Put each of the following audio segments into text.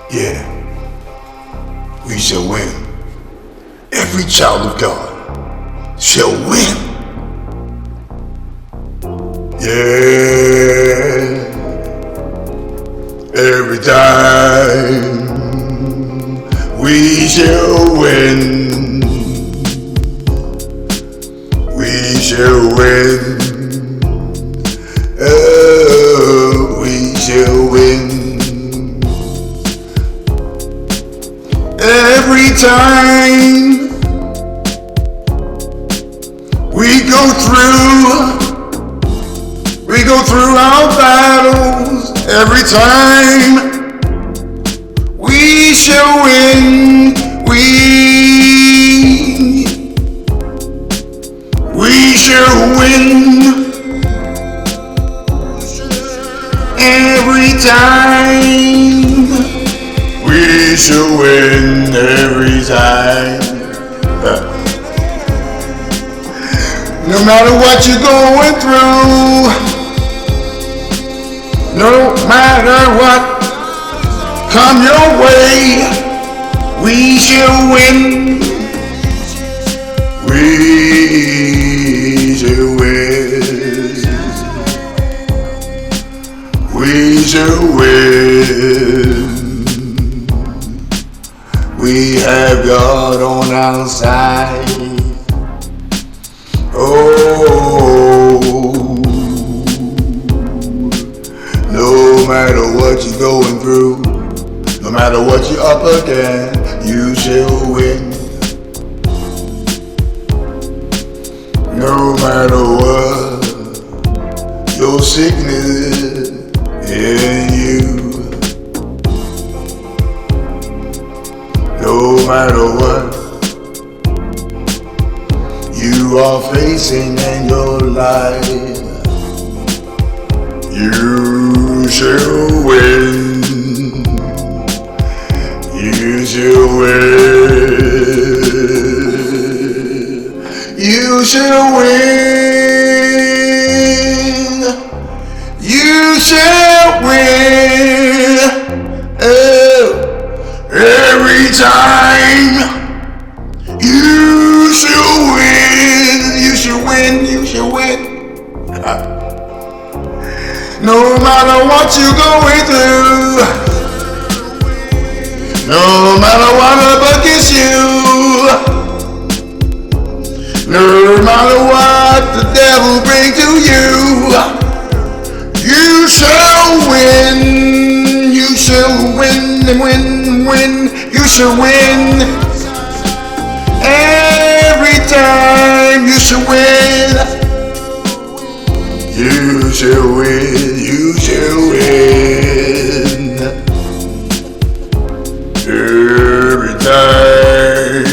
Yeah, we shall win. Every child of God shall win. Yeah, every time we shall win. We shall win. Oh, we shall win. Every time we go through our battles. Every time we shall win. We shall win. Every time we shall win. Every time. No matter what you're going through, no matter what come your way, we shall win. We shall win. We shall win. We have God on our side. Oh, no matter what you're going through, no matter what you're up against, you shall win. No matter what your sickness in you, no matter what you are facing in your life, you shall win. You shall win. You shall win. You shall win. Oh, every time. You shall win. You shall win. You shall win. No matter what you're going through, no matter what up against you, no matter what the devil brings to you, you shall win. You shall win and win. You shall win. Every time you shall win. You shall win. You shall win. Every time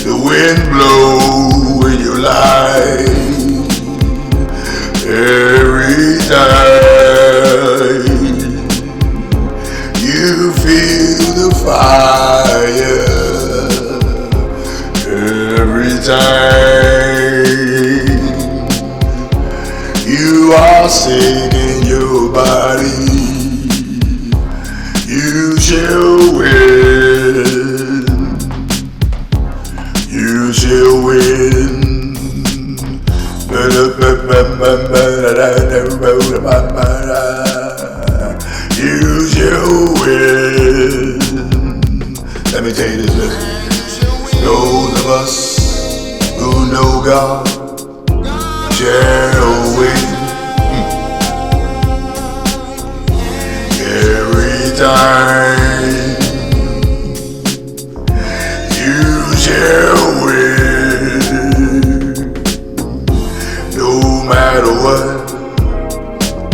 the wind blows in your life, every time you feel the fire, every time you are sick in your body, you shall win. You shall win. You shall win. Let me tell you this, listen. Those of us who know God shall win. Every time you shall win. No matter what,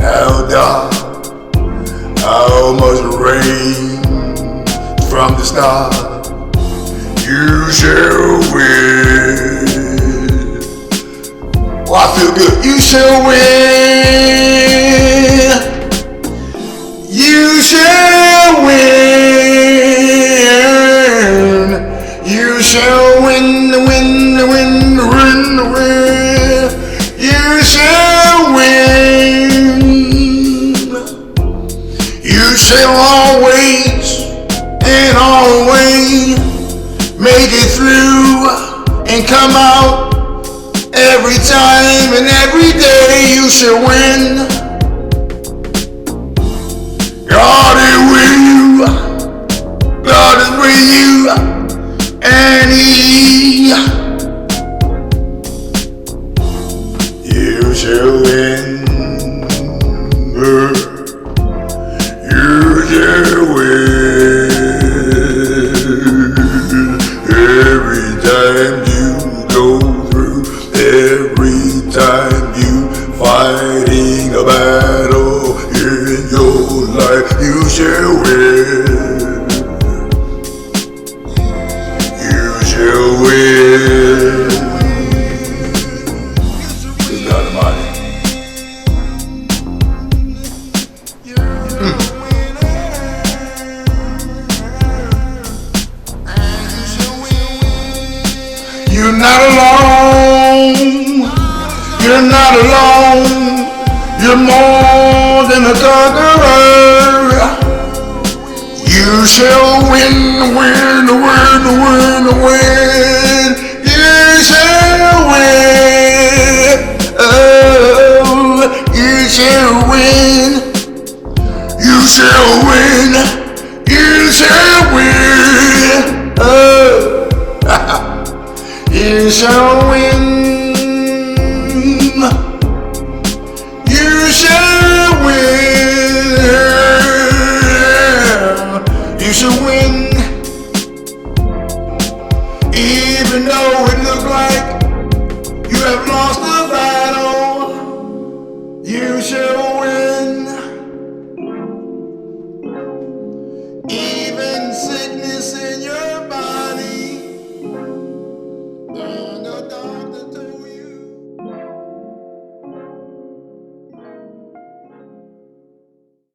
how dark, how much rain from the start, you shall win. Oh, I feel good. You shall win. You shall win. You shall win, win, win, win, win. You shall win. You shall shall always and always make it through and come out. Every time and every day you shall win. God is with you. God is with you. And you shall win. You shall win. Every time you go through, every time you fighting a battle in your life, you shall win. You shall win. Good God Almighty. You're not alone. You're not alone. You're more than a conqueror. You shall win, win, win, win, win. You shall win. Oh, you shall win. You shall win. You shall win. Oh. You shall win.